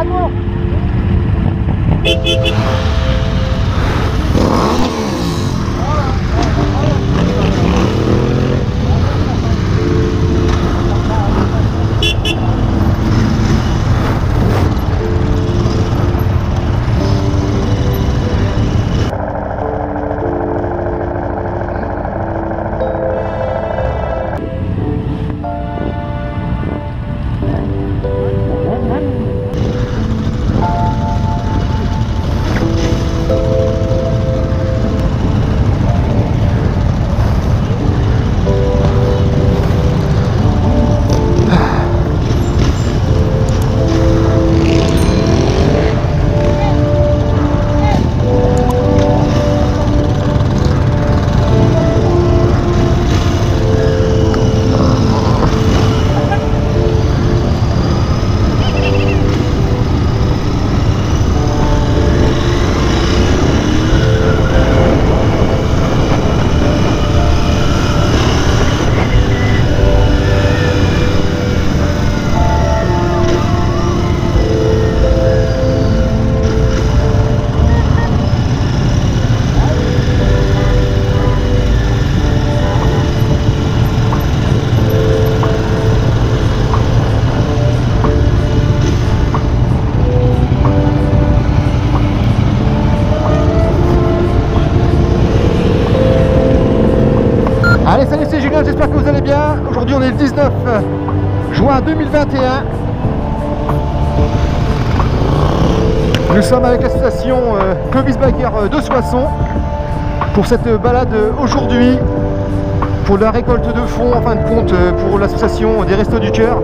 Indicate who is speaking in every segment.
Speaker 1: l'amour. Allez, salut, c'est Julien, j'espère que vous allez bien. Aujourd'hui on est le 19 juin 2021. Nous sommes avec l'association Clovis Biker de Soissons pour cette balade aujourd'hui, pour la récolte de fonds en fin de compte pour l'association des Restos du Cœur.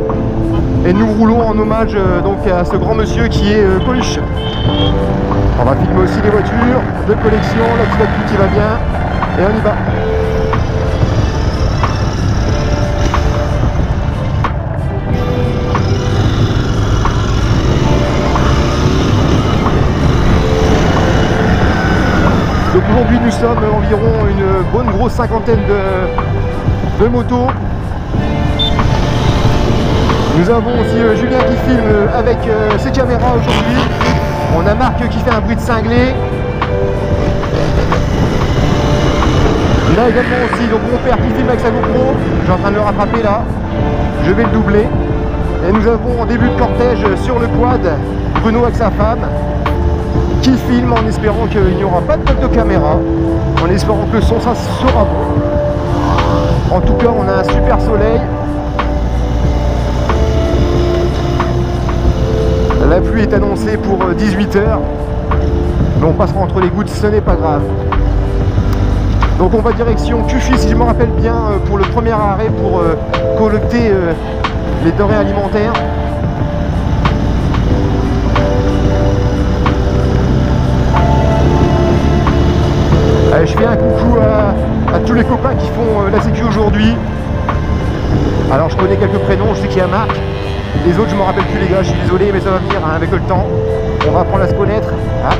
Speaker 1: Et nous roulons en hommage donc à ce grand monsieur qui est Coluche. On va filmer aussi les voitures de collection, la petite qui va bien, et on y va. Donc aujourd'hui nous sommes environ une bonne grosse cinquantaine de motos. Nous avons aussi Julien qui filme avec ses caméras aujourd'hui. On a Marc qui fait un bruit de cinglé. On a également aussi donc mon père qui filme avec sa GoPro. Je suis en train de le rattraper là. Je vais le doubler. Et nous avons en début de cortège sur le quad Bruno avec sa femme qui filme en espérant qu'il n'y aura pas de bug de caméra, en espérant que le son ça sera bon. En tout cas on a un super soleil. La pluie est annoncée pour 18 h, mais on passera entre les gouttes, ce n'est pas grave. Donc on va direction Cuffy si je me rappelle bien pour le premier arrêt pour collecter les denrées alimentaires. Je fais un coucou à tous les copains qui font la sécu aujourd'hui. Alors je connais quelques prénoms, je sais qu'il y a Marc. Les autres je me rappelle plus les gars, je suis désolé mais ça va venir hein, avec le temps. On va apprendre à se connaître. Hein.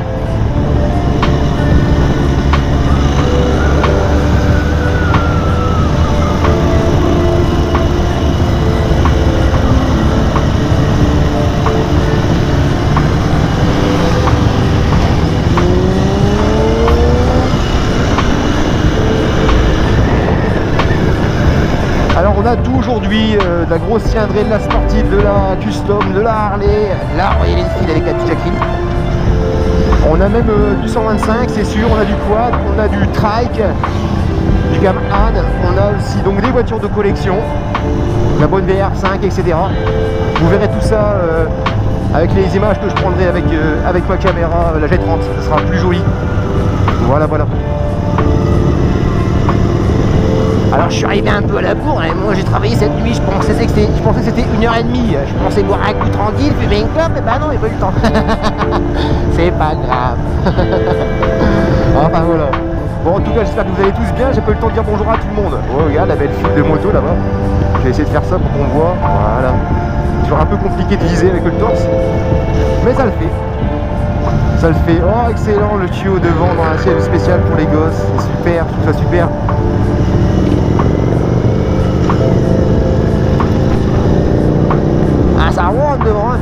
Speaker 1: Alors on a tout aujourd'hui, de la grosse cylindrée, de la sportive, de la custom, de la Harley, la Royal Enfield avec la petite Jacqueline. On a même du 125 c'est sûr, on a du quad, on a du trike, du gamme Anne, on a aussi donc des voitures de collection, la bonne VR5 etc. Vous verrez tout ça avec les images que je prendrai avec ma caméra, la G30, ça sera plus joli. Voilà. Alors je suis arrivé un peu à la bourre, hein. Moi j'ai travaillé cette nuit, je pensais que c'était 1h30, je pensais boire un coup tranquille, fumer une clope, et bah non, il n'y a pas eu le temps. C'est pas grave. Enfin voilà. Bon en tout cas j'espère que vous allez tous bien, j'ai pas eu le temps de dire bonjour à tout le monde. Oh regarde la belle file de moto là-bas. Je vais essayer de faire ça pour qu'on voit. Voilà. C'est toujours un peu compliqué de viser avec le torse, mais ça le fait. Ça le fait. Oh excellent le tuyau devant dans un ciel spécial pour les gosses, c'est super, je trouve ça super. Ça roule devant hein.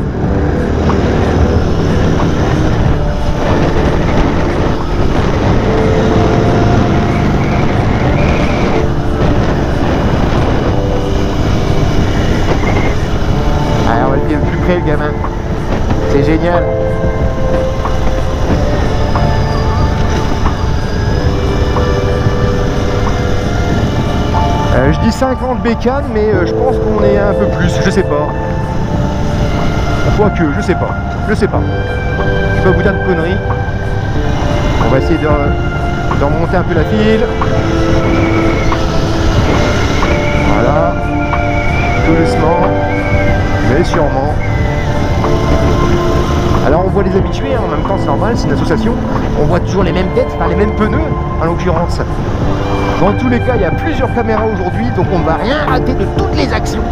Speaker 1: discret le gamin. C'est génial. Je dis 50 bécanes, mais je pense qu'on est un peu plus, je sais pas. Quoique, je sais pas. Je sais pas. Je vais pas vous dire de conneries. On va essayer de remonter un peu la file. Voilà. Tout doucement, mais sûrement. Alors on voit les habitués, hein, en même temps c'est normal, c'est une association. On voit toujours les mêmes têtes, enfin les mêmes pneus en l'occurrence. Dans tous les cas, il y a plusieurs caméras aujourd'hui, donc on ne va rien rater de toutes les actions.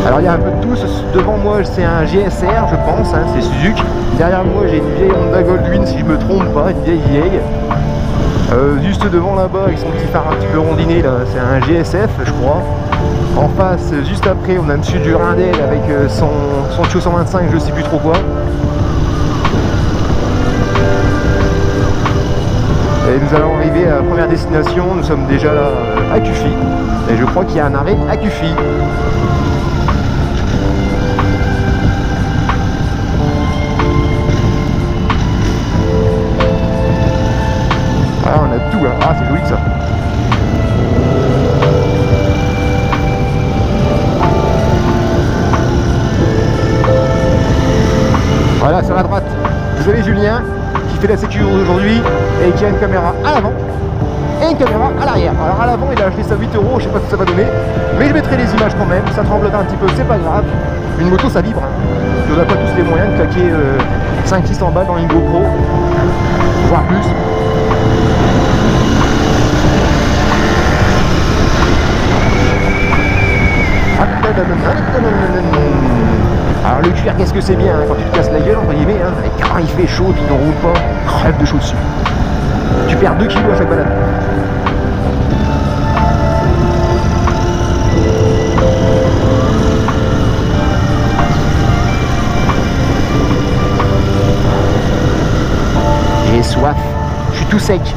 Speaker 1: Alors il y a un peu de tout. Devant moi c'est un GSR je pense, hein, c'est Suzuki. Derrière moi j'ai une vieille Honda Goldwing si je me trompe pas, une vieille. Juste devant là-bas avec son petit phare un petit peu rondiné là, c'est un GSF je crois. En face, juste après, on a monsieur Durandel avec son Tio 125, je sais plus trop quoi. Et nous allons arriver à la première destination, nous sommes déjà là à Cuffi. Et je crois qu'il y a un arrêt à Cuffi. Ah, on a tout là. Ah, c'est joli ça. Voilà, sur la droite, vous avez Julien qui fait la sécurité aujourd'hui et qui a une caméra à l'avant et une caméra à l'arrière. Alors à l'avant, il a acheté ça 8 €, je sais pas ce que ça va donner, mais je mettrai les images quand même. Ça tremblote un petit peu, c'est pas grave. Une moto, ça vibre. Hein. On n'a pas tous les moyens de claquer 500-600 balles dans une GoPro, voire plus. Alors le cuir, qu'est-ce que c'est bien hein, quand tu te casses la gueule entre guillemets, hein, et quand il fait chaud et puis il ne roule pas, crève de chaud dessus. Tu perds 2 kilos à chaque balade. J'ai soif, je suis tout sec.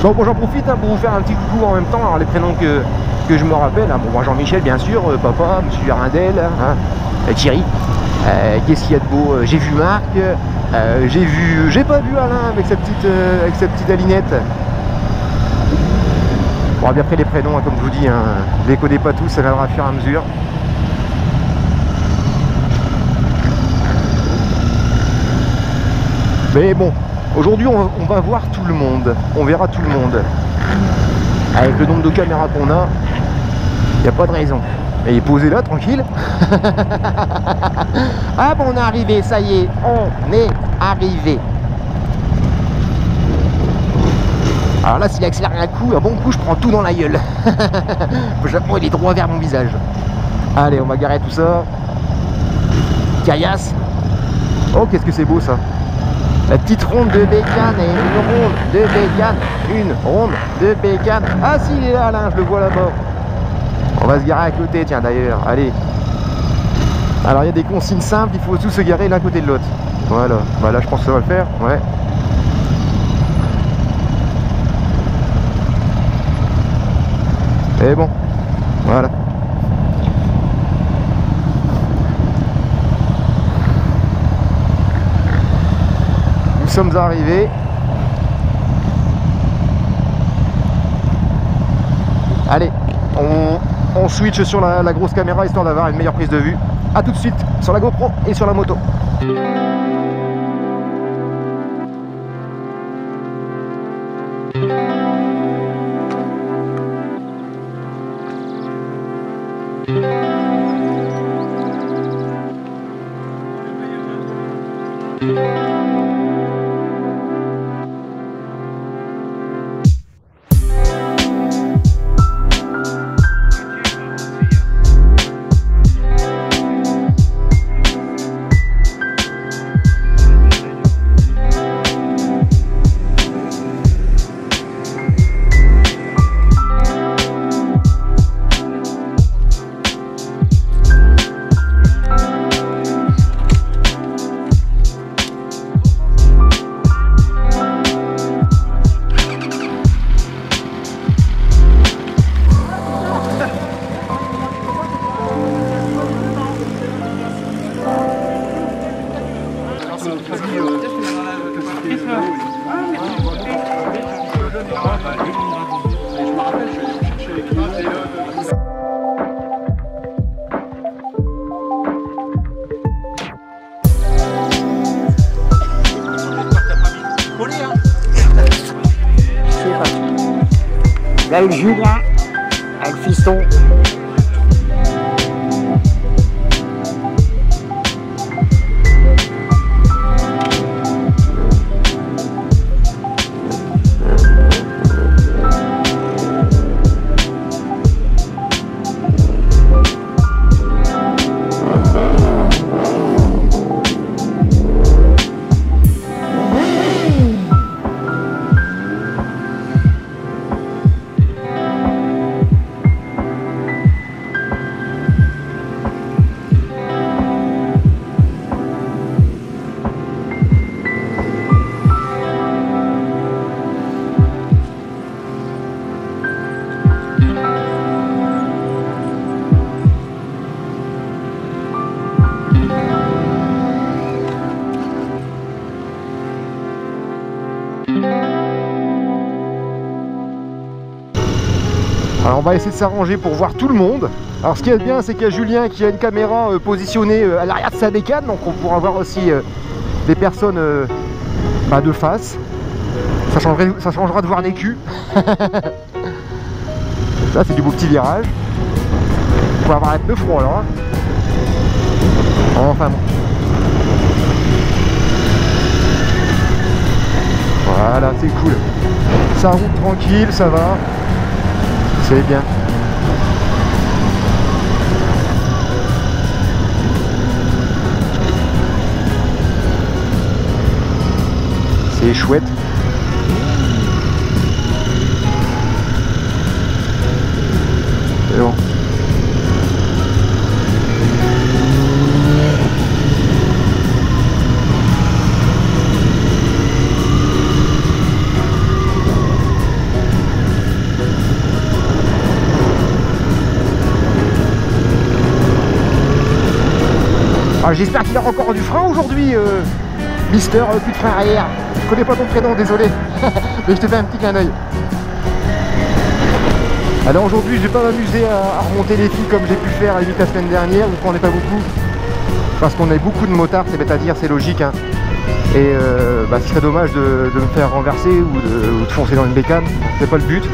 Speaker 1: Donc bon, j'en profite hein, pour vous faire un petit coucou en même temps. Alors les prénoms que je me rappelle, hein, bon, moi Jean-Michel bien sûr, papa, monsieur Durandel, hein, Thierry. Qu'est-ce qu'il y a de beau? J'ai vu Marc, j'ai pas vu Alain avec sa petite alinette. Bon, bien après les prénoms, hein, comme je vous dis, hein, je les connais pas tous, ça viendra à fur et à mesure. Mais bon, aujourd'hui on va voir tout le monde, on verra tout le monde. Avec le nombre de caméras qu'on a, il n'y a pas de raison. Et il est posé là, tranquille. Ah bon, on est arrivé, ça y est, on est arrivé. Alors là, s'il accélère un coup, un bon coup, je prends tout dans la gueule. Le Japon, il est droit vers mon visage. Allez, on va garer tout ça. Caillasse. Oh, qu'est-ce que c'est beau ça. La petite ronde de bécane et une ronde de bécane. Une ronde de bécane. Ah si, il est là, Alain, je le vois là-bas. On va se garer à côté, tiens d'ailleurs, allez. Alors il y a des consignes simples, il faut tous se garer l'un côté de l'autre. Voilà, bah là je pense que ça va le faire, ouais. Et bon, voilà. Nous sommes arrivés. Allez, on switch sur la grosse caméra histoire d'avoir une meilleure prise de vue. A tout de suite sur la GoPro et sur la moto. Là, le Julien, avec le fiston. Alors on va essayer de s'arranger pour voir tout le monde. Alors ce qui est bien, c'est qu'il y a Julien qui a une caméra positionnée à l'arrière de sa bécane, donc on pourra voir aussi des personnes de face. Ça changera de voir les culs. Ça c'est du beau petit virage. On va avoir un peu froid alors. Enfin bon. Voilà, c'est cool. Ça roule tranquille, ça va. C'est bien. C'est chouette. C'est bon. J'espère qu'il a encore du frein aujourd'hui, Mister, plus de frein arrière. Je connais pas ton prénom, désolé. Mais je te fais un petit clin d'œil. Alors aujourd'hui, je vais pas m'amuser à remonter les fils comme j'ai pu faire à la limite la semaine dernière, où on n'est pas beaucoup. Parce qu'on a beaucoup de motards, c'est bête à dire, c'est logique. Hein. Et ce serait dommage de me faire renverser ou de foncer dans une bécane. C'est pas le but.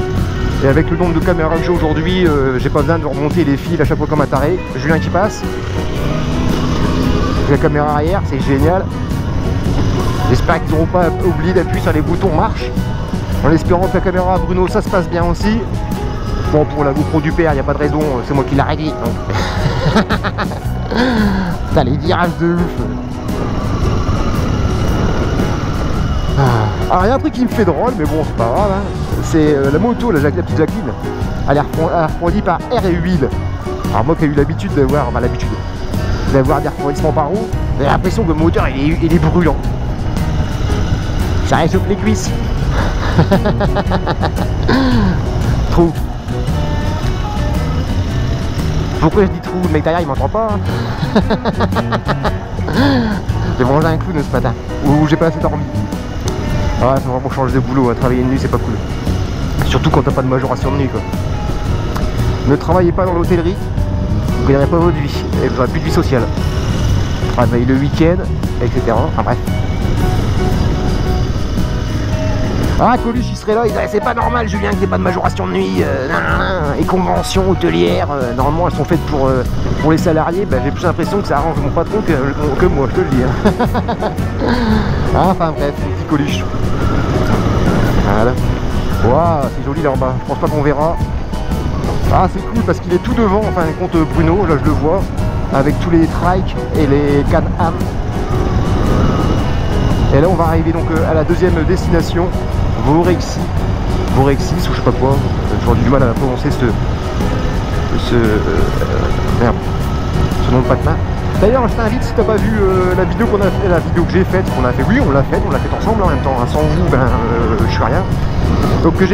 Speaker 1: Et avec le nombre de caméras que j'ai aujourd'hui, j'ai pas besoin de remonter les fils à chaque fois comme un taré. Julien qui passe. La caméra arrière, c'est génial. J'espère qu'ils n'auront pas oublié d'appuyer sur les boutons marche. En espérant que la caméra Bruno, ça se passe bien aussi. Bon, pour la GoPro du père, il n'y a pas de raison, c'est moi qui l'ai réglé. Putain, les virages de ouf. Alors, il y a un truc qui me fait drôle, mais bon, c'est pas grave. Hein. C'est la moto, la petite Jacqueline. Elle est refroidie par air et huile. Alors, moi qui ai eu l'habitude d'avoir, des refroidissements par eau, j'ai l'impression que le moteur il est brûlant. Ça réchauffe les cuisses. Trou. Pourquoi je dis trou? Le mec derrière il m'entend pas. Hein. J'ai mangé un clown ce matin. Ou j'ai pas assez dormi. Ouais, faut vraiment changer de boulot. Hein. Travailler de nuit c'est pas cool. Surtout quand t'as pas de majoration de nuit quoi. Ne travaillez pas dans l'hôtellerie. Vous ne gagnerez pas votre vie, et vous n'aurez plus de vie sociale. Travaillez le week-end, etc. Enfin bref. Ah, Coluche il serait là, il dirait c'est pas normal Julien qu'il n'y ait pas de majoration de nuit, et conventions hôtelières, normalement elles sont faites pour les salariés, j'ai plus l'impression que ça arrange mon patron que moi, je te le dis. Hein. Enfin bref, petit Coluche. Voilà. Waouh, c'est joli là en bas, je pense pas qu'on verra. Ah c'est cool parce qu'il est tout devant, enfin compte Bruno, là je le vois, avec tous les trikes et les Can-Am. Et là on va arriver donc à la deuxième destination, Vorexis ou je sais pas quoi, j'ai toujours du mal à prononcer ce nom de patin. D'ailleurs je t'invite, si t'as pas vu la vidéo que j'ai faite, qu'on a fait, oui on l'a faite ensemble en même temps, hein, sans vous je suis rien. Donc qu'on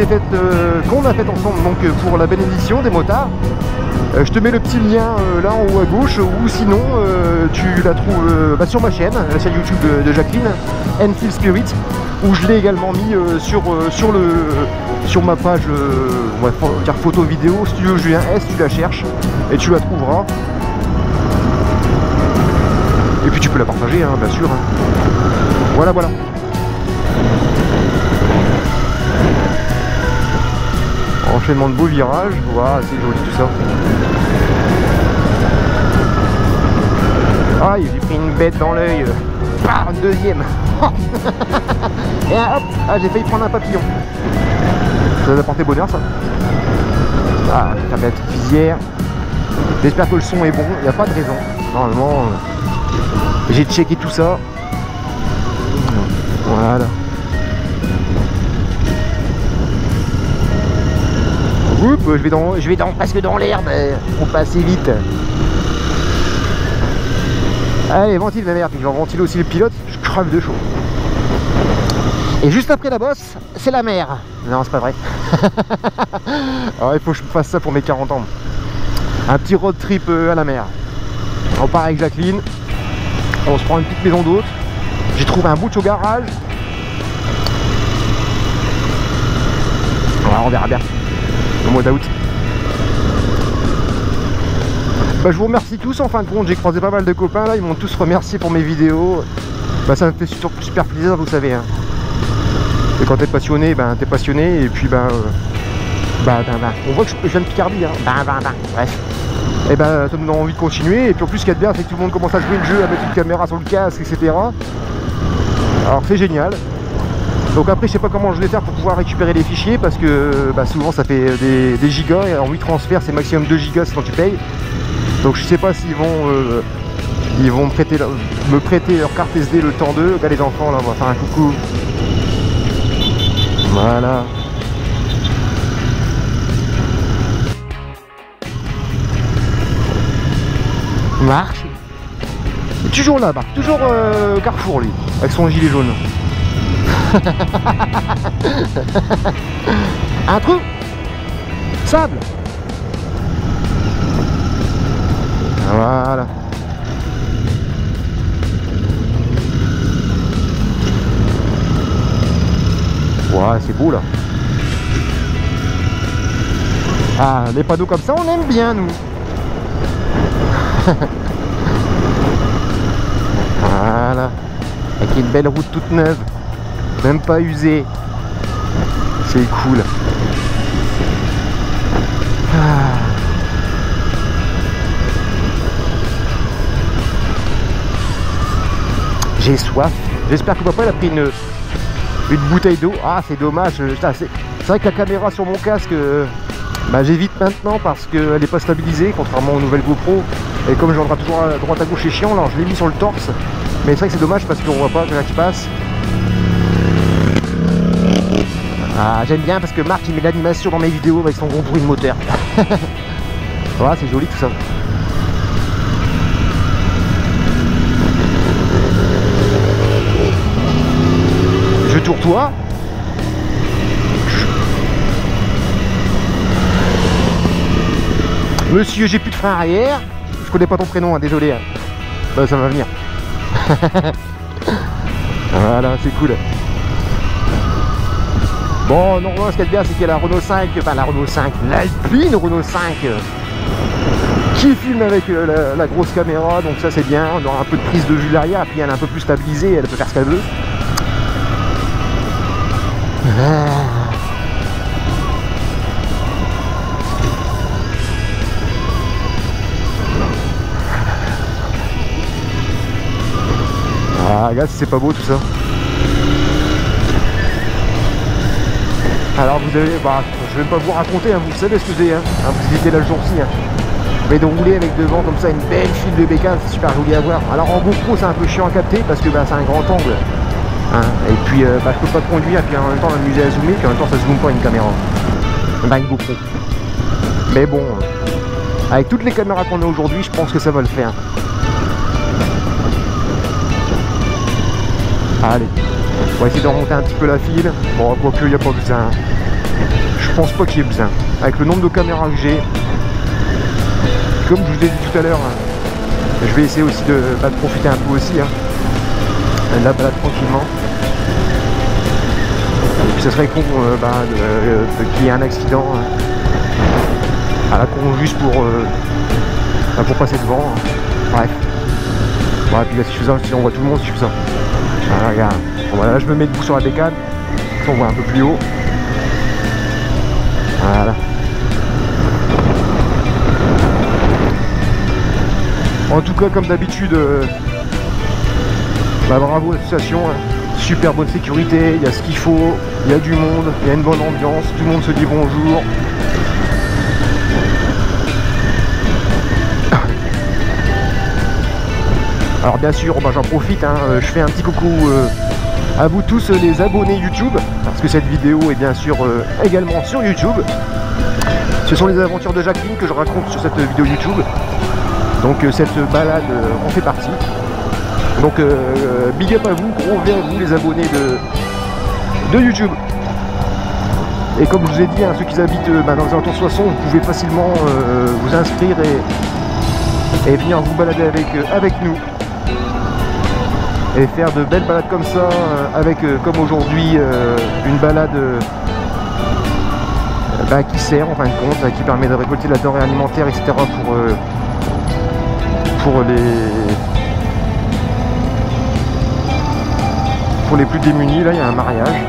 Speaker 1: a fait ensemble donc pour la bénédiction des motards. Je te mets le petit lien là en haut à gauche, ou sinon tu la trouves sur ma chaîne, la chaîne YouTube de Jacqueline, Enfield Spirit, où je l'ai également mis sur ma page on va dire photo vidéo, Studio Julien S, tu la cherches et tu la trouveras. Et puis tu peux la partager, hein, bien sûr. Hein. Voilà, voilà. Enchaînement de beaux virages, voilà, c'est joli tout ça. Ah, j'ai pris une bête dans l'œil. Une deuxième. Et hop, j'ai failli prendre un papillon. Ça va apporter bonheur, ça. Ah, tablette visière. J'espère que le son est bon, il n'y a pas de raison. Normalement, j'ai checké tout ça. Voilà. Oups, je vais presque dans l'herbe, on passe vite. Allez, ventile ma mère, puis je vais ventiler aussi le pilote, je crève de chaud. Et juste après la bosse, c'est la mer. Non, c'est pas vrai. Alors il faut que je fasse ça pour mes 40 ans. Un petit road trip à la mer. On part avec Jacqueline, on se prend une petite maison d'hôte. J'ai trouvé un butch au garage. Alors on verra bien. Au mois d'août. Bah, je vous remercie tous en fin de compte, j'ai croisé pas mal de copains là, ils m'ont tous remercié pour mes vidéos. Bah, ça me fait super plaisir, vous savez. Hein. Et quand t'es passionné, t'es passionné et puis on voit que je viens de Picardie. Hein. Bref. Et ça me donne envie de continuer. Et puis en plus ce qu'il y a de bien c'est que tout le monde commence à jouer le jeu, à mettre une caméra sur le casque, etc. Alors c'est génial. Donc après je sais pas comment je vais faire pour pouvoir récupérer les fichiers parce que souvent ça fait des gigas et en 8 transferts c'est maximum 2 gigas c'est quand tu payes. Donc je sais pas s'ils vont me prêter leur carte SD le temps d'eux. Regarde les enfants là, on va faire un coucou. Voilà. Marche. Toujours là-bas, toujours Carrefour lui, avec son gilet jaune. Un trou. Sable. Voilà. Ouais, c'est beau là. Ah, les panneaux comme ça, on aime bien nous. Voilà. Avec une belle route toute neuve. Même pas usée. C'est cool. Ah. J'ai soif. J'espère que papa il a pris une bouteille d'eau. Ah, c'est dommage. C'est vrai que la caméra sur mon casque, j'évite maintenant parce qu'elle n'est pas stabilisée, contrairement aux nouvelles GoPro. Et comme je regarde toujours à droite à gauche et chiant, alors je l'ai mis sur le torse. Mais c'est vrai que c'est dommage parce qu'on voit pas ce qui se passe. Ah, j'aime bien parce que Marc il met l'animation dans mes vidéos avec son gros bruit de moteur. Voilà, c'est joli tout ça. Je tourne-toi. Monsieur, j'ai plus de frein arrière. Je connais pas ton prénom, hein, désolé. Hein. Ça va venir. Voilà, c'est cool. Bon, non, ce qu'il y a de bien, c'est qu'il y a la Renault 5, l'Alpine Renault 5 qui filme avec la grosse caméra, donc ça c'est bien. On aura un peu de prise de vue derrière, puis elle est un peu plus stabilisée, elle peut faire ce qu'elle veut. Ah, regarde, c'est pas beau tout ça. Alors vous avez, je vais pas vous raconter, hein, vous savez ce que c'est, hein, vous étiez là le jour-ci. Hein. Mais de rouler avec devant comme ça une belle file de bécane, c'est super joli à voir. Alors en GoPro c'est un peu chiant à capter parce que c'est un grand angle. Hein. Et puis je peux pas conduire et puis en même temps m'amuser à zoomer, puis en même temps ça se zoome pas une caméra. Une GoPro. Mais bon, avec toutes les caméras qu'on a aujourd'hui, je pense que ça va le faire. Allez. On va essayer de remonter un petit peu la file. Bon, quoique, il n'y a pas besoin. Je pense pas qu'il y ait besoin. Avec le nombre de caméras que j'ai.
Speaker 2: comme je vous ai dit tout à l'heure, je vais essayer aussi de profiter un peu aussi, de la balade tranquillement. Et puis ça serait con qu'il y ait un accident à la con juste pour passer devant. Bref. Bon, et puis là si je fais ça, si on voit tout le monde si je fais ça. Voilà, regarde. Bon, voilà, là je me mets debout sur la bécane. On voit un peu plus haut. Voilà. En tout cas, comme d'habitude, bravo l'association, super bonne sécurité, il y a ce qu'il faut, il y a du monde, il y a une bonne ambiance, tout le monde se dit bonjour. Alors bien sûr, j'en profite, je fais un petit coucou à vous tous les abonnés YouTube, parce que cette vidéo est bien sûr également sur YouTube. Ce sont les aventures de Jacqueline que je raconte sur cette vidéo YouTube. Donc cette balade en fait partie. Donc big up à vous, gros V à vous les abonnés de YouTube. Et comme je vous ai dit, ceux qui habitent dans les alentours de Soissons, vous pouvez facilement vous inscrire et venir vous balader avec nous. Et faire de belles balades comme ça, avec comme aujourd'hui une balade qui sert en fin de compte, qui permet de récolter la denrée alimentaire, etc. pour les plus démunis. Là il y a un mariage.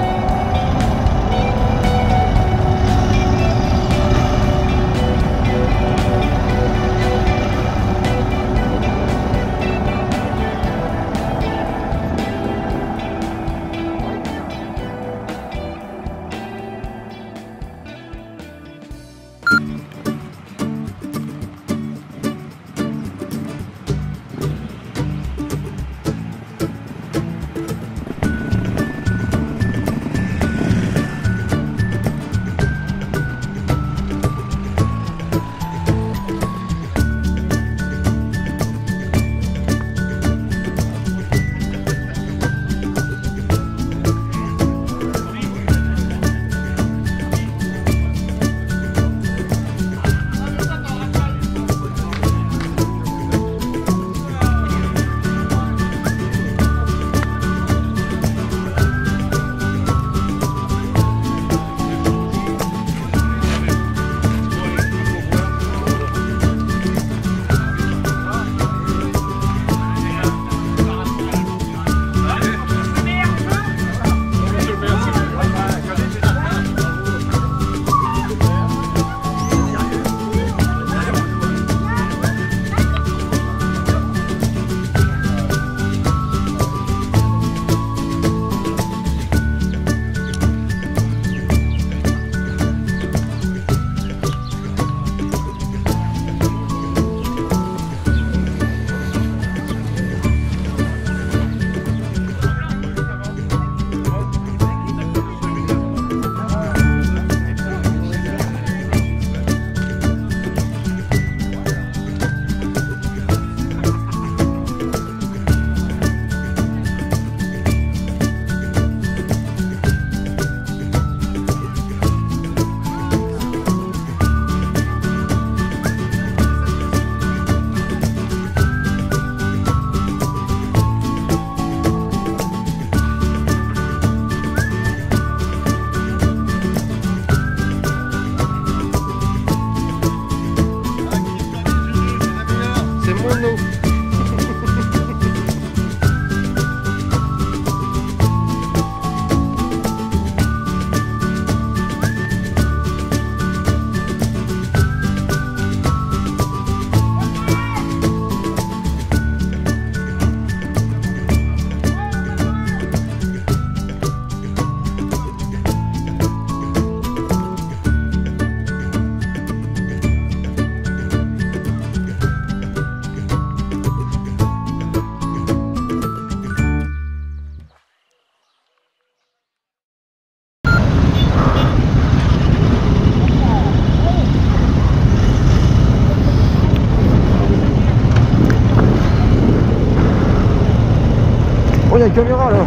Speaker 2: Oh, il y a une caméra là.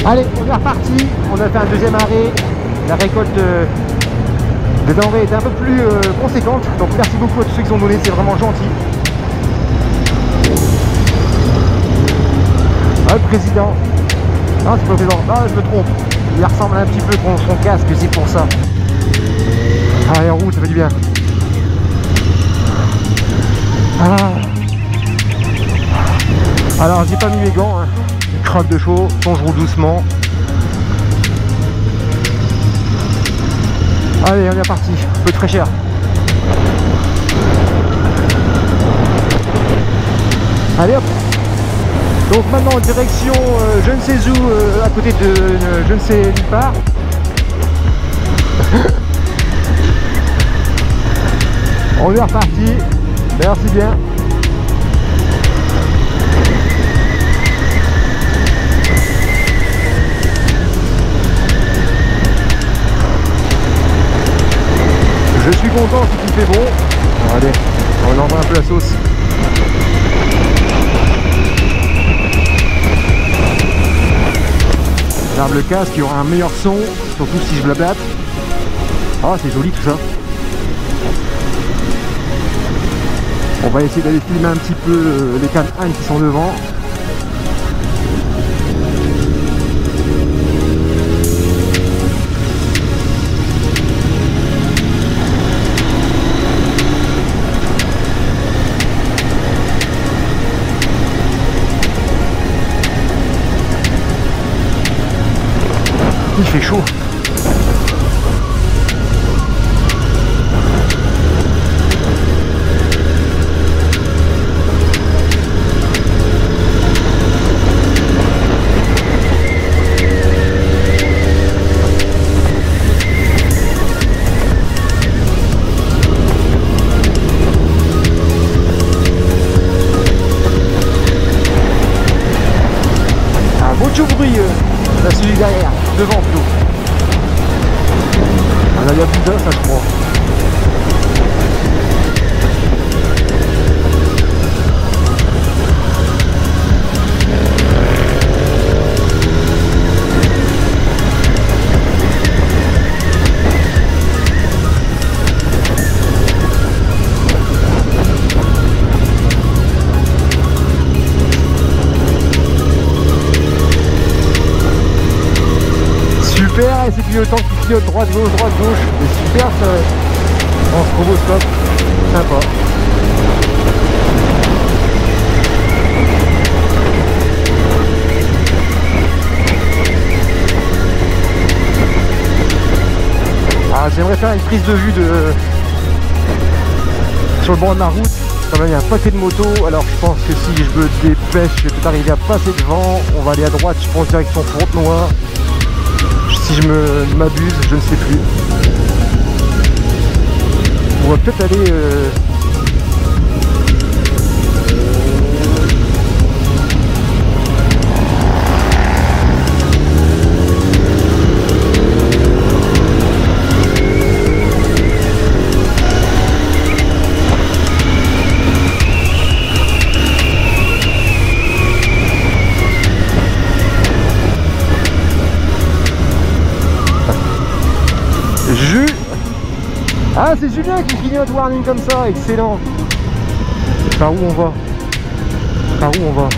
Speaker 2: Allez, on est reparti. On a fait un deuxième arrêt. La récolte des denrées était un peu plus conséquente. Donc merci beaucoup à tous ceux qui ont donné, c'est vraiment gentil. Ah, le président. Non, c'est pas le président. Non, je me trompe. Il ressemble un petit peu contre son casque, c'est pour ça. Ah, et en route, ça fait du bien. Ah. Alors, j'ai pas mis mes gants. Hein. Craque de chaud, donc je roule doucement. Allez, on est parti. Un peu de fraîcheur. Allez hop. Donc maintenant direction je ne sais où, à côté de je ne sais nulle part. On est reparti. Merci bien. Je suis content si tout fait bon. Alors, allez, on envoie un peu la sauce. J'arme le casque, il y aura un meilleur son, surtout si je blablate. Ah, c'est joli tout ça. On va essayer d'aller filmer un petit peu les Can-Am qui sont devant. Il fait chaud. Un beau bruit là, celui derrière, devant plutôt. On a bien plus d'un, ça je crois. Super, et c'est clignotant qui clignote droite gauche. C'est super ça. En stroboscope, sympa. Ah, j'aimerais faire une prise de vue sur le bord de la route. Quand même il y a un paquet de motos, alors je pense que si je me dépêche, je vais peut-être arriver à passer devant. On va aller à droite, je pense direction Fontenoy. Si je m'abuse, je ne sais plus. On va peut-être aller... Ah, c'est Julien qui clignote warning comme ça, excellent. Par où on va? Par où on va?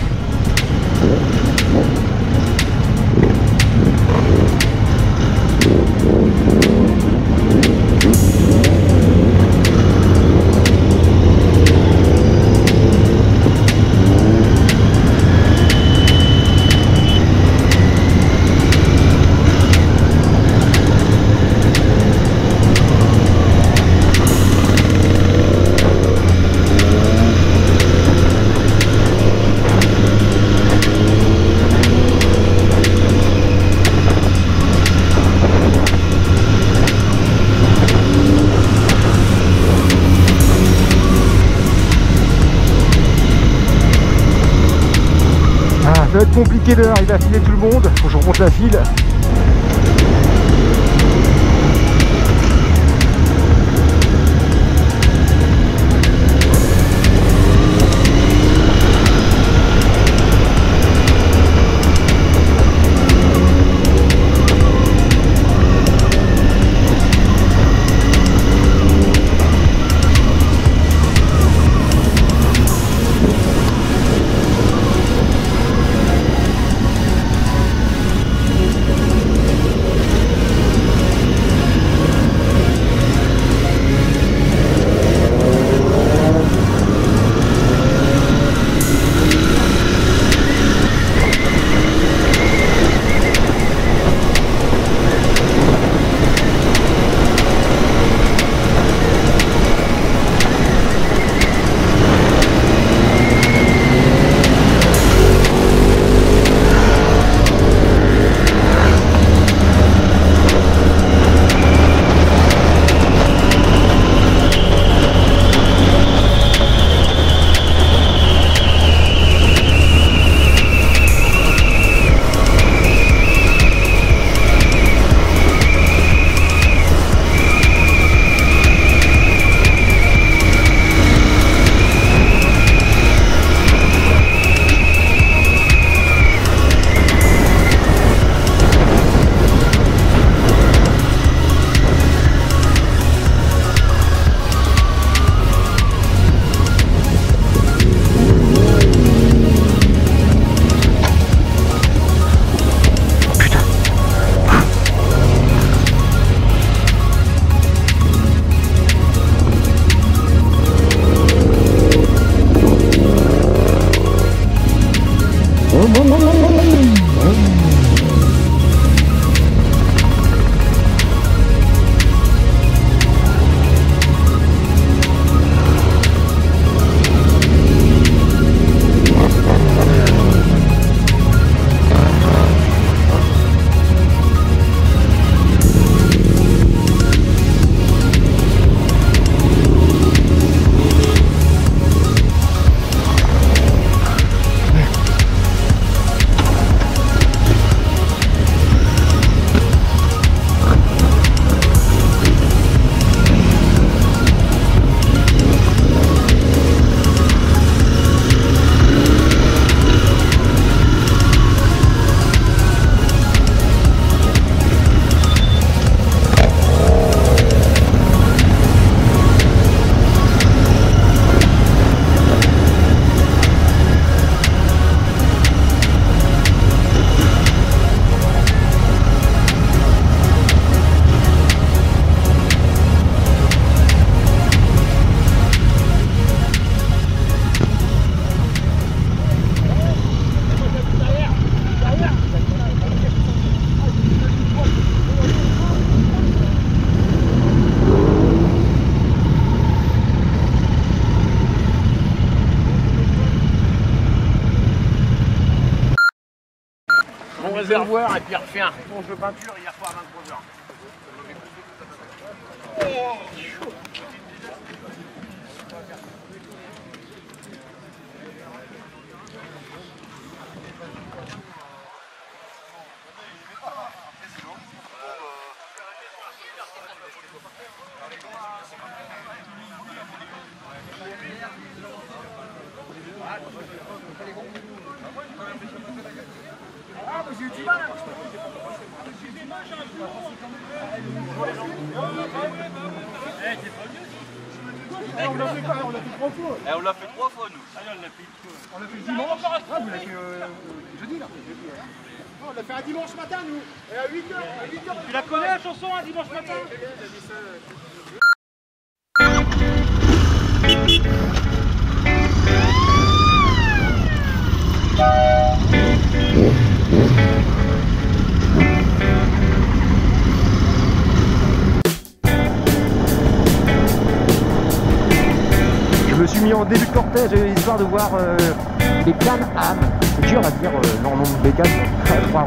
Speaker 2: Ça va être compliqué d'arriver à filer tout le monde, faut que je remonte la file.
Speaker 1: réservoir et puis refait un reponge de peinture hier soir à 23h.
Speaker 3: Ah, mais j'ai eu du mal. On l'a fait pas, on l'a fait 3 fois.
Speaker 4: On l'a fait 3 fois, nous.
Speaker 3: On l'a fait dimanche. Ah, vous l'avez fait jeudi là. On l'a fait un dimanche matin, nous. Et à 8h. Tu la connais la chanson, un dimanche matin?
Speaker 2: Je me suis mis en début de cortège histoire de voir les Can-Am. C'est dur à dire leur nom de bécane à 3 roues.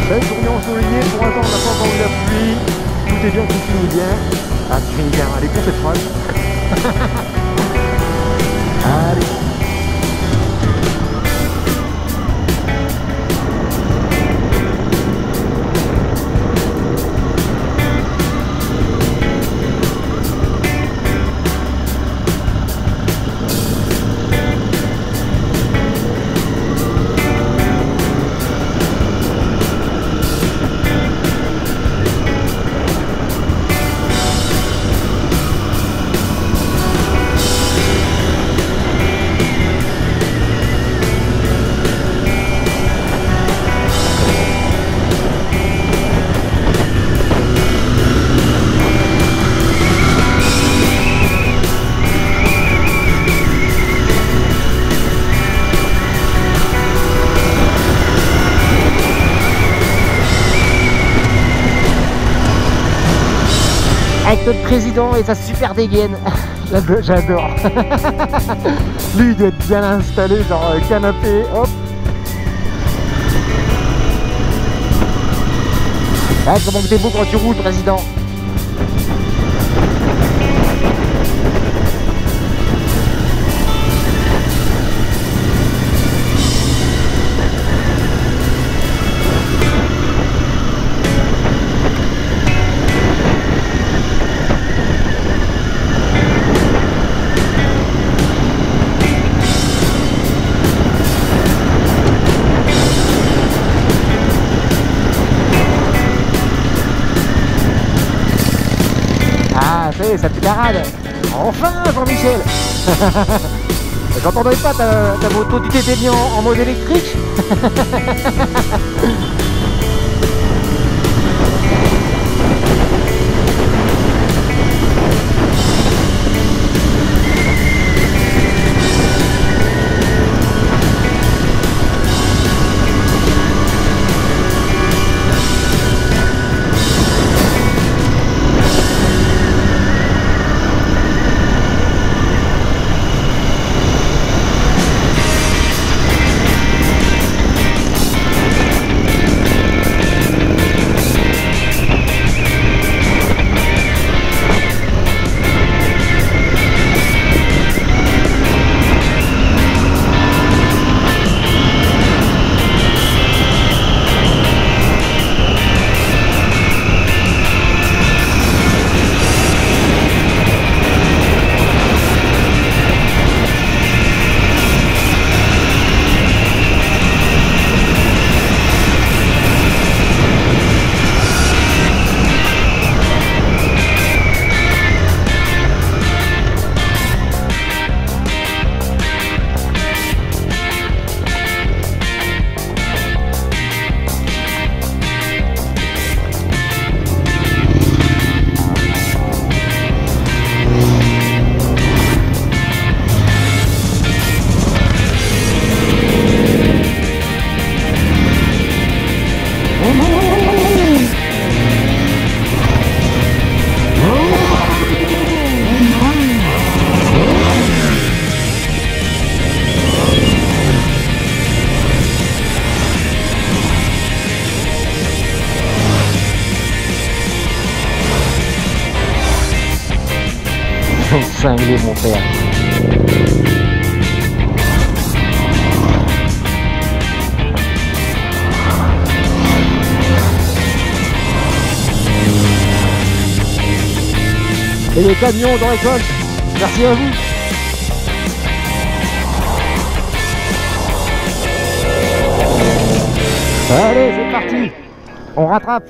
Speaker 2: Belle journée ensoleillée, pour l'instant on n'a pas encore eu la pluie. Tout est bien qui finit bien. Ah, qui finit bien, elle est con cette phrase. Allez.
Speaker 1: Avec notre président et sa super dégaine.
Speaker 2: J'adore. Lui il doit être bien installé, genre canapé, hop.
Speaker 1: Ah, comment t'es beau quand tu roules, président.
Speaker 2: Ça te parade. Enfin Jean-Michel. J'entendais pas ta moto, tu t'étais mis en mode électrique.
Speaker 1: cinglé mon père. Et les camions dans l'école, merci à vous. Allez, c'est parti, on rattrape.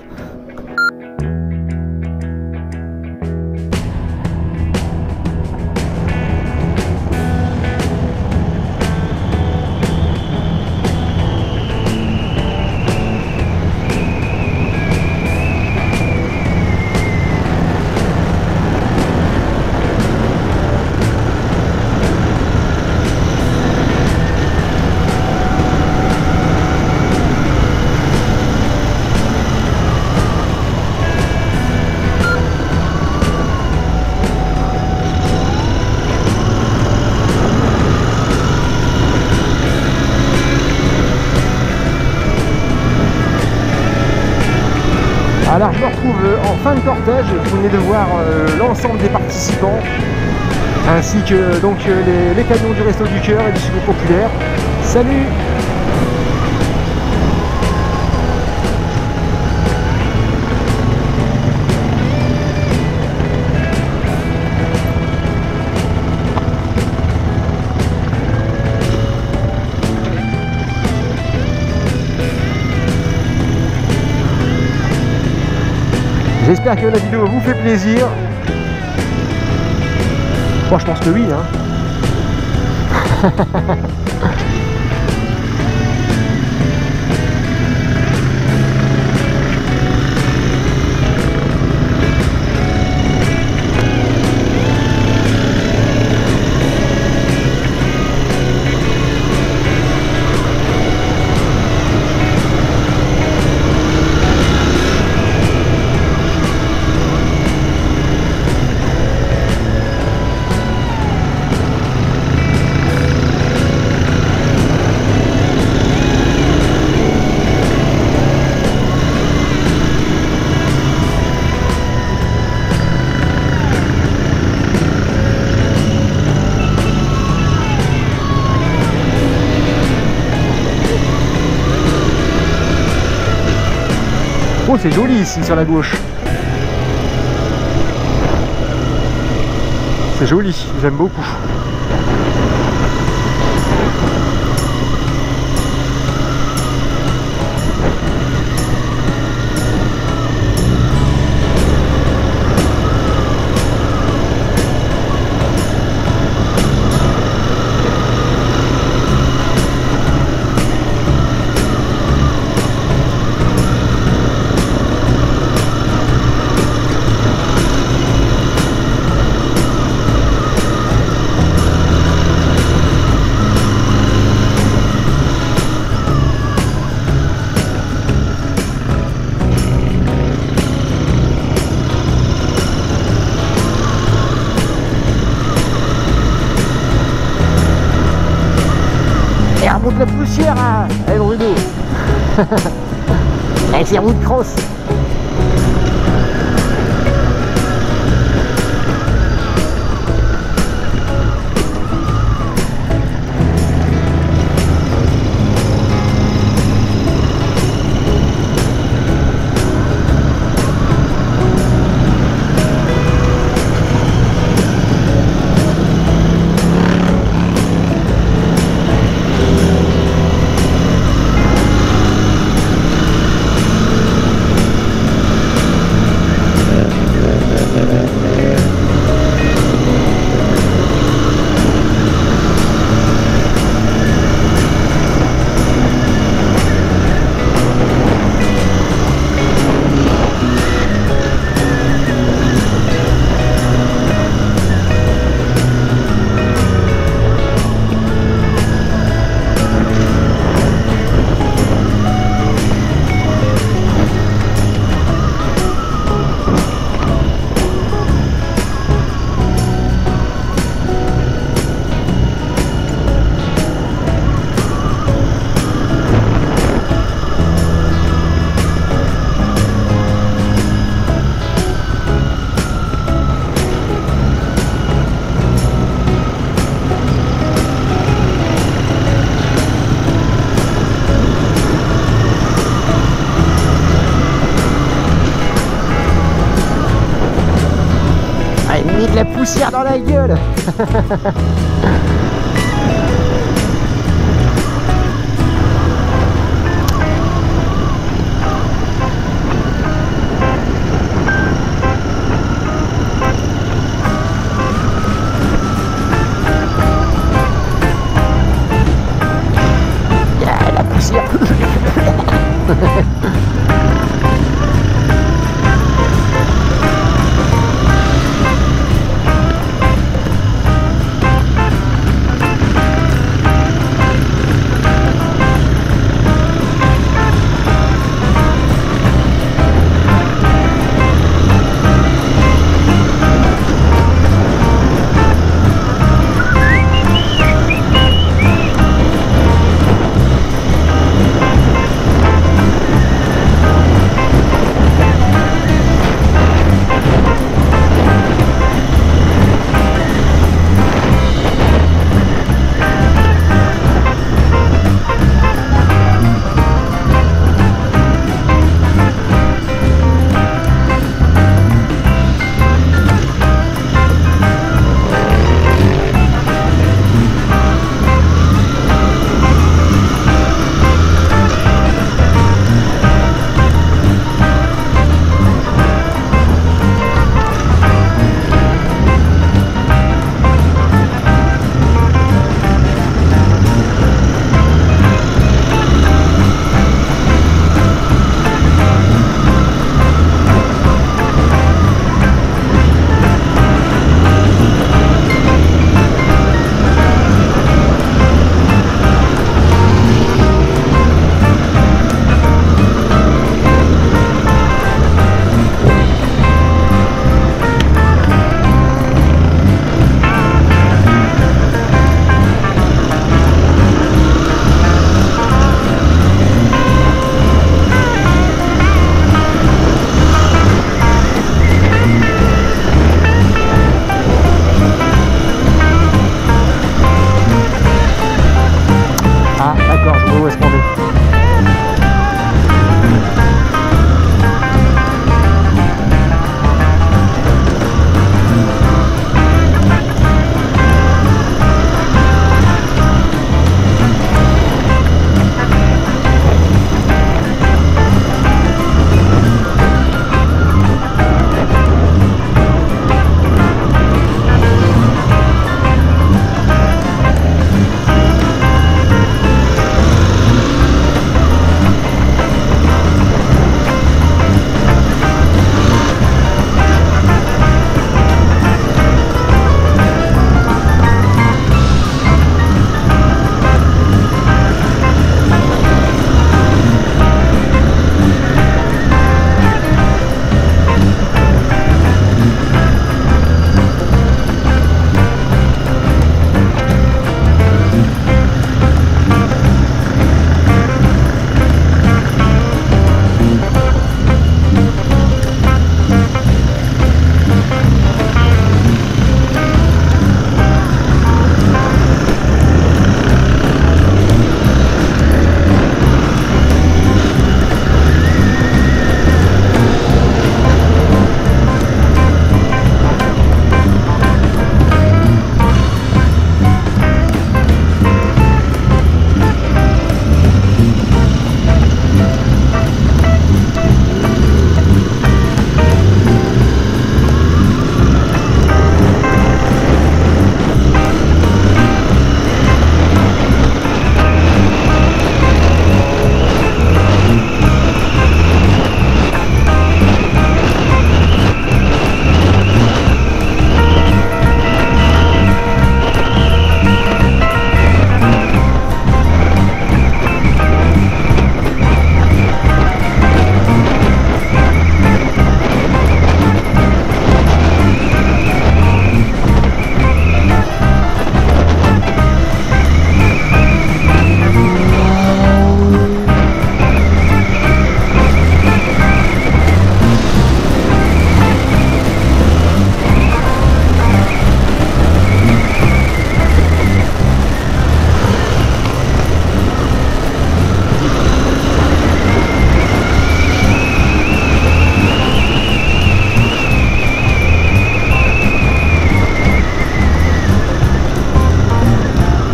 Speaker 1: Alors je me retrouve en fin de cortège, vous venez de voir l'ensemble des participants, ainsi que donc les camions du Resto du Cœur et du Secours Populaire. Salut! J'espère que la vidéo vous fait plaisir. Moi je pense que oui, hein. Oh, c'est joli ici sur la gauche. C'est joli, j'aime beaucoup. Et remonte la poussière, hein. Allez Bruno. Avec ses roues de crosse. poussière dans la gueule. La poussière.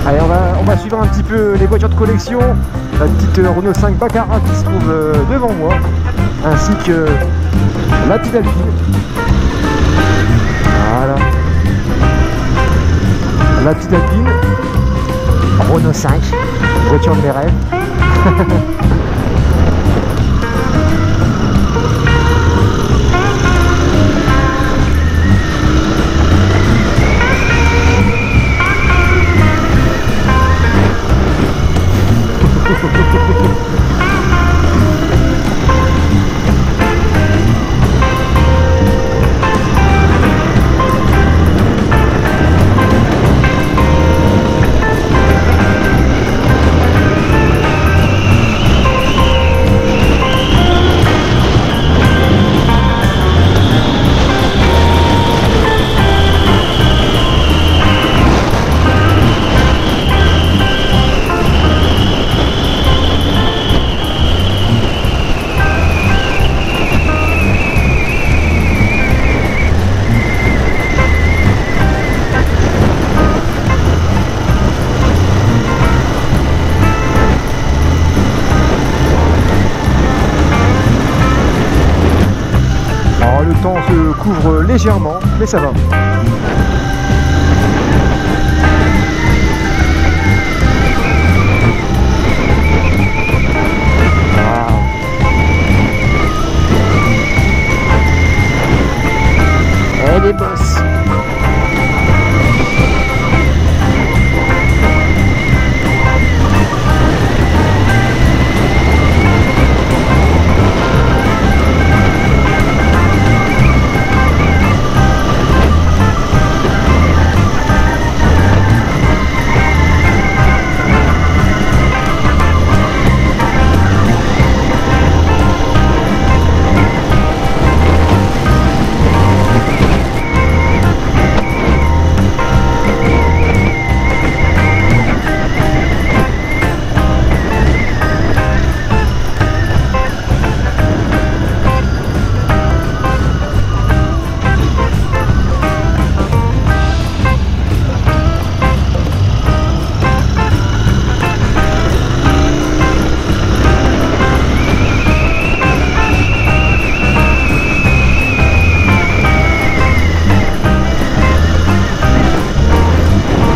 Speaker 2: Allez, on va suivre un petit peu les voitures de collection. La petite Renault 5 Baccarat qui se trouve devant moi, ainsi que la petite Alpine. Voilà. La petite Alpine. Renault 5. Voiture de mes rêves. Le temps se couvre légèrement, mais ça va. Elle est bosse.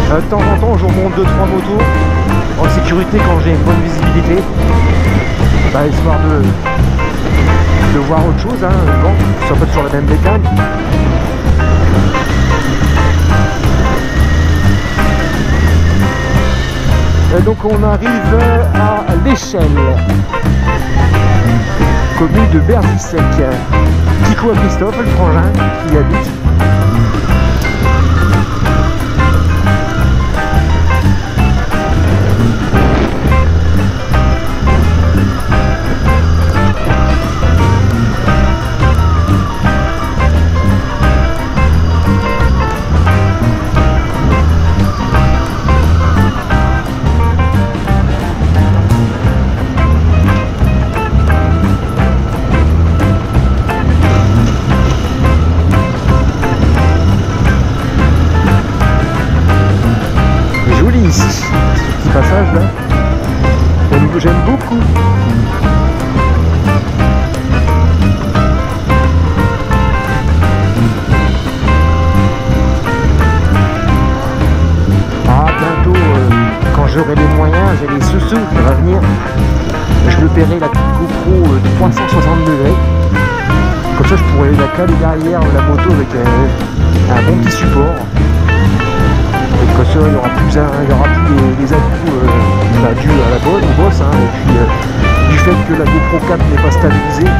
Speaker 2: De temps en temps, je remonte 2-3 motos en sécurité quand j'ai une bonne visibilité, histoire de voir autre chose, hein, bon, que ce soit pas toujours la même bécane. Et donc on arrive à l'Échelle, commune de Berdissec. Kiko à Christophe, le frangin, qui y habite. Ici, ce petit passage là, j'aime beaucoup. Bientôt, quand j'aurai les moyens, j'ai les sous qui va venir, je me paierai la GoPro 360 degrés. Comme ça, je pourrais la caler derrière la moto avec un bon petit support. Comme ça, il n'y aura plus les à-coups dus à la bonne, au boss, hein, et puis du fait que la GoPro 4 n'est pas stabilisée,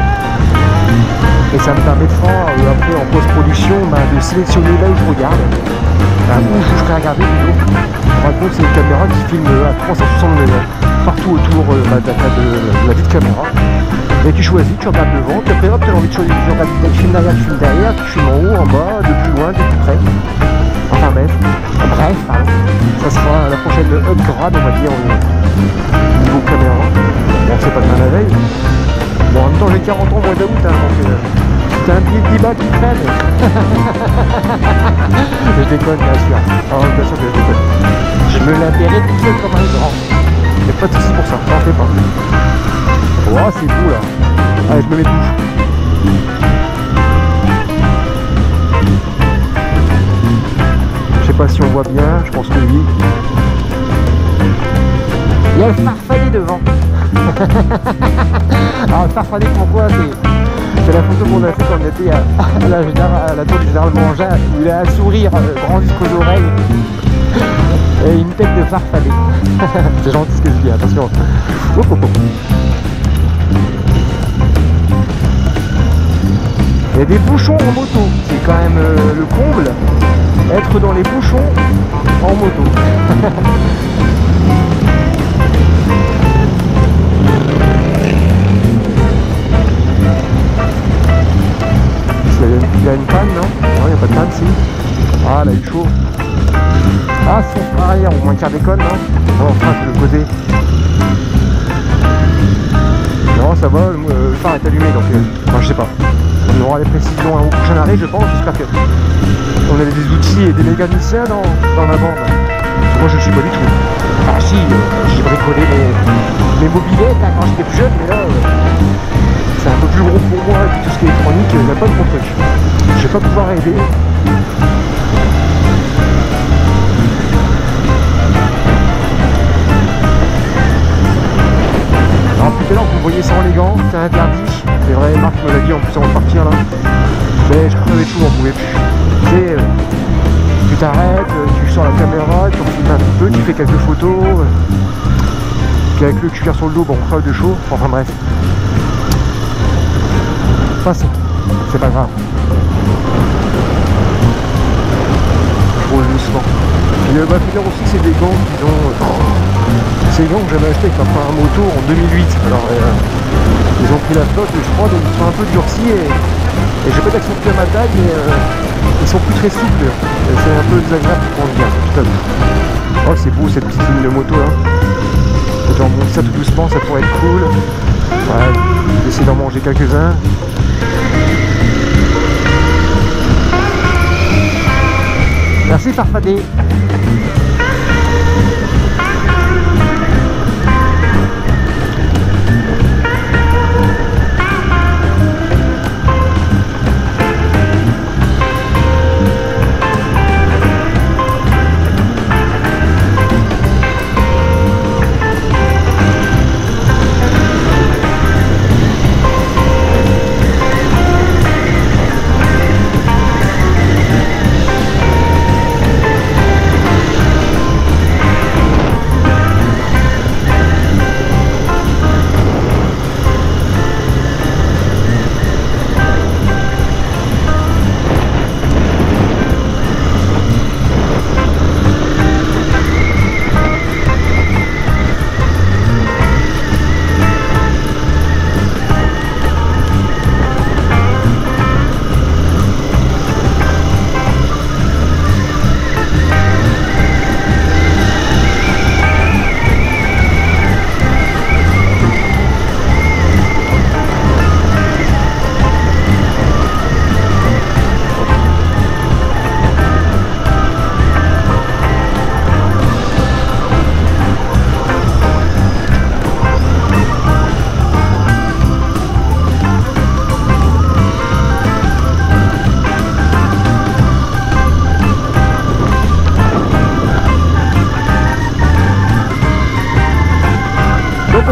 Speaker 2: et ça me permettra après en post-production de sélectionner là où je regarde, où je ferai regarder plutôt. Par contre, c'est une caméra qui filme à 360 degrés, partout autour de la petite caméra. Et tu choisis, tu regardes devant, puis après hop, tu as envie de choisir, tu regardes, tu filmes derrière, tu filmes en haut, en bas, de plus loin, de plus près. Enfin bref, ça sera la prochaine upgrade, on va dire, au niveau caméra. Bon, c'est pas demain la veille. Bon, en même temps, j'ai 40 ans au mois d'août, hein, donc T'as un billet de 10 balles qui traîne. Je déconne bien sûr. Oh, bien sûr que je déconne. Je me la paierai tout seul comme un grand. Y'a pas de soucis pour ça, t'en fais pas. Oh c'est beau là. Allez je me mets debout. Je sais pas si on voit bien, je pense que oui. Il y a le farfadet devant. Alors le farfadet pourquoi c'est la photo qu'on a fait quand on était à la tour du général Mangin où il a un sourire grand jusqu'aux oreilles et une tête de farfadet. C'est gentil ce que je dis, attention. Oh, oh, oh. Il y a des bouchons en moto, c'est quand même le comble, être dans les bouchons en moto. Il y a une panne, non? Non, il n'y a pas de panne, si. Ah, là, il est chaud. Ah, son frein arrière, au moins qu'il déconne, non? Non, frein, c'est le côté. Non, ça va, le phare est allumé, donc enfin, je sais pas. On aura les précisions au prochain arrêt, je pense. J'espère qu'on a des outils et des mécaniciens dans la bande. Moi, je ne suis pas du tout. Ah, si, j'ai bricolé mes mobilettes hein, quand j'étais plus jeune, mais là, c'est un peu plus gros pour moi, et puis tout ce qui est électronique, il n'y a pas de mon truc. Je vais pas pouvoir aider. Alors tout à l'heure vous voyez sans les gants, c'est interdit. C'est vrai, Marc me l'a dit en plus avant de partir là. Mais je crevais tout, on pouvait plus. Tu sais, tu t'arrêtes, tu sors la caméra, tu refilmes un petit peu, tu fais quelques photos. Puis avec le cuir sur le dos, bon, on crève de chaud. Enfin bref. Passons, c'est pas grave. Je roule doucement. Et le finir aussi, c'est des gants qu'ils ont. Ces gants que j'avais acheté avec ma première moto en 2008. Alors, ils ont pris la flotte, je crois, donc ils sont un peu durcis et je vais pas dire qu'ils sont plus à ma taille, mais ils sont plus très souples. C'est un peu désagréable pour conduire, tout à l'heure. Oh, c'est beau cette petite ligne de moto là. Je vais en monter ça tout doucement, ça pourrait être cool. Ouais, je vais essayer d'en manger quelques-uns. Merci Farfadet.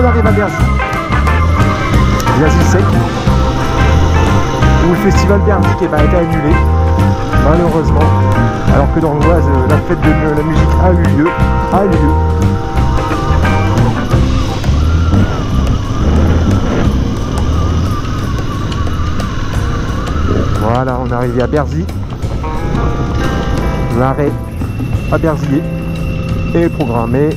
Speaker 2: On arrive à Bercy. Bercy sec. Où le festival Bercy a été annulé, malheureusement. Alors que dans l'Oise, la fête de la musique a eu lieu. Voilà, on est arrivé à Bercy. L'arrêt à Bercy est programmé.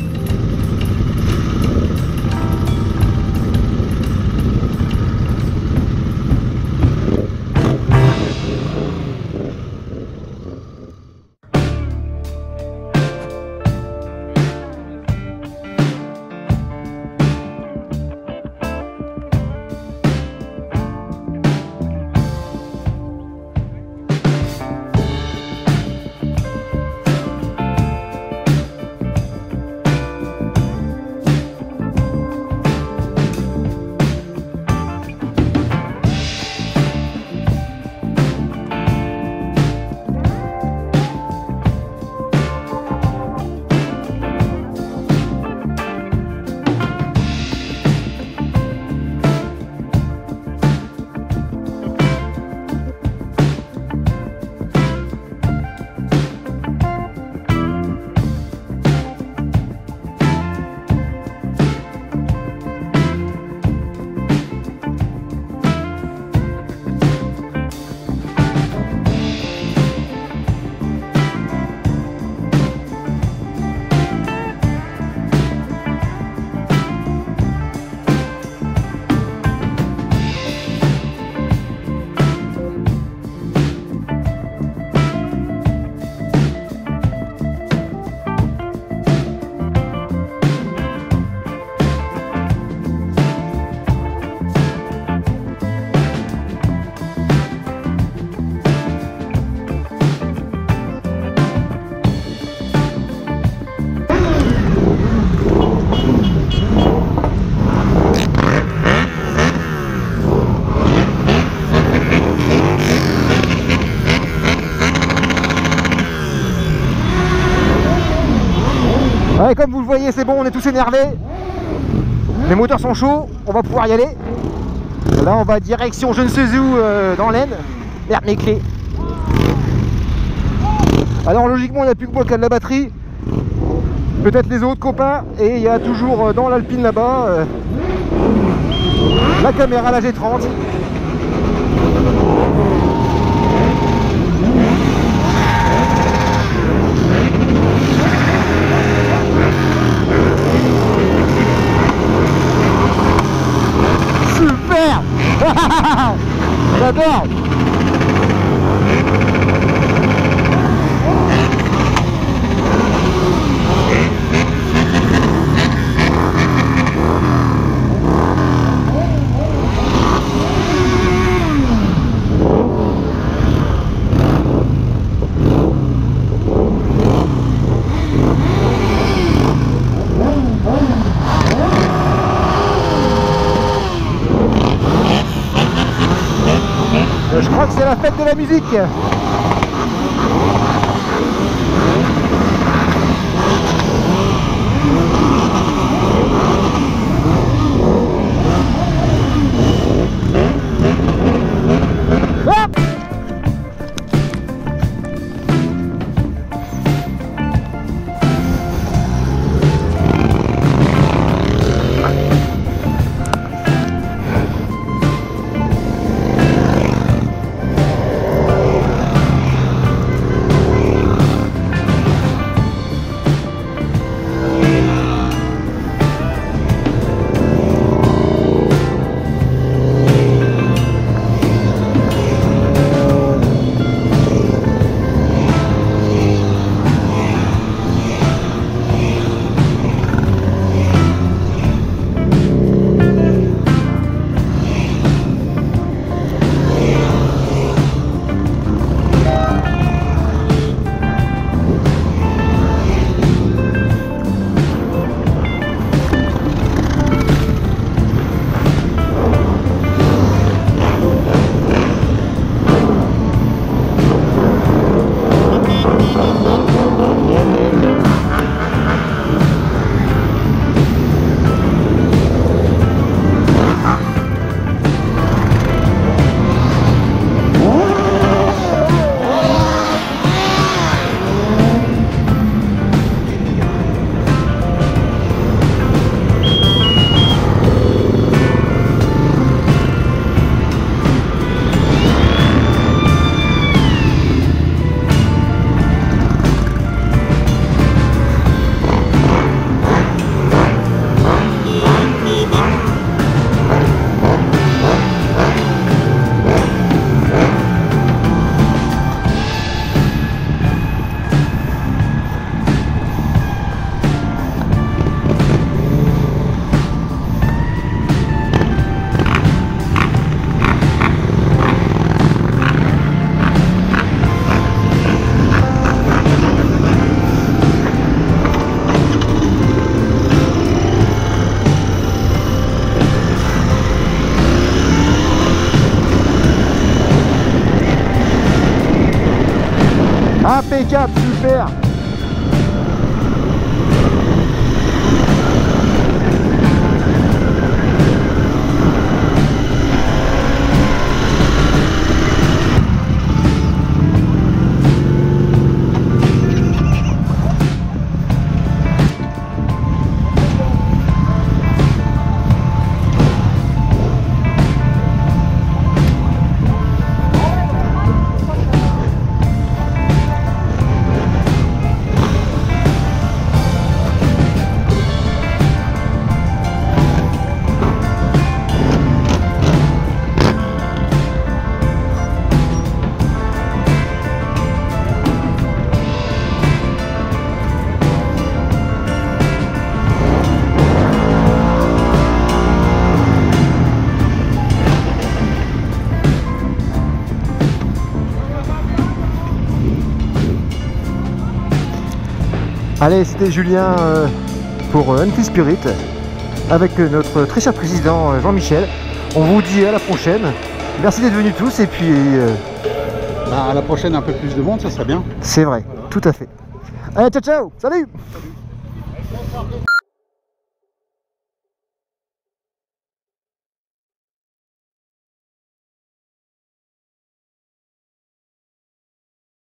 Speaker 2: Ouais, comme vous le voyez, c'est bon, on est tous énervés. Les moteurs sont chauds, on va pouvoir y aller. Là, on va direction je ne sais où dans l'Aisne. Merde, mes clés. Alors, logiquement, il n'y a plus que moi qui a de la batterie. Peut-être les autres copains. Et il y a toujours dans l'Alpine là-bas la caméra, la G30. Super. J'adore. Je crois que c'est la fête de la musique. Hop! Impeccable, super. Allez, c'était Julien pour Unfree Spirit avec notre très cher président Jean-Michel. On vous dit à la prochaine. Merci d'être venus tous et puis...
Speaker 3: à la prochaine, un peu plus de monde, ça serait bien.
Speaker 2: C'est vrai, tout à fait. Allez, ciao ciao, salut.
Speaker 3: Bonsoir.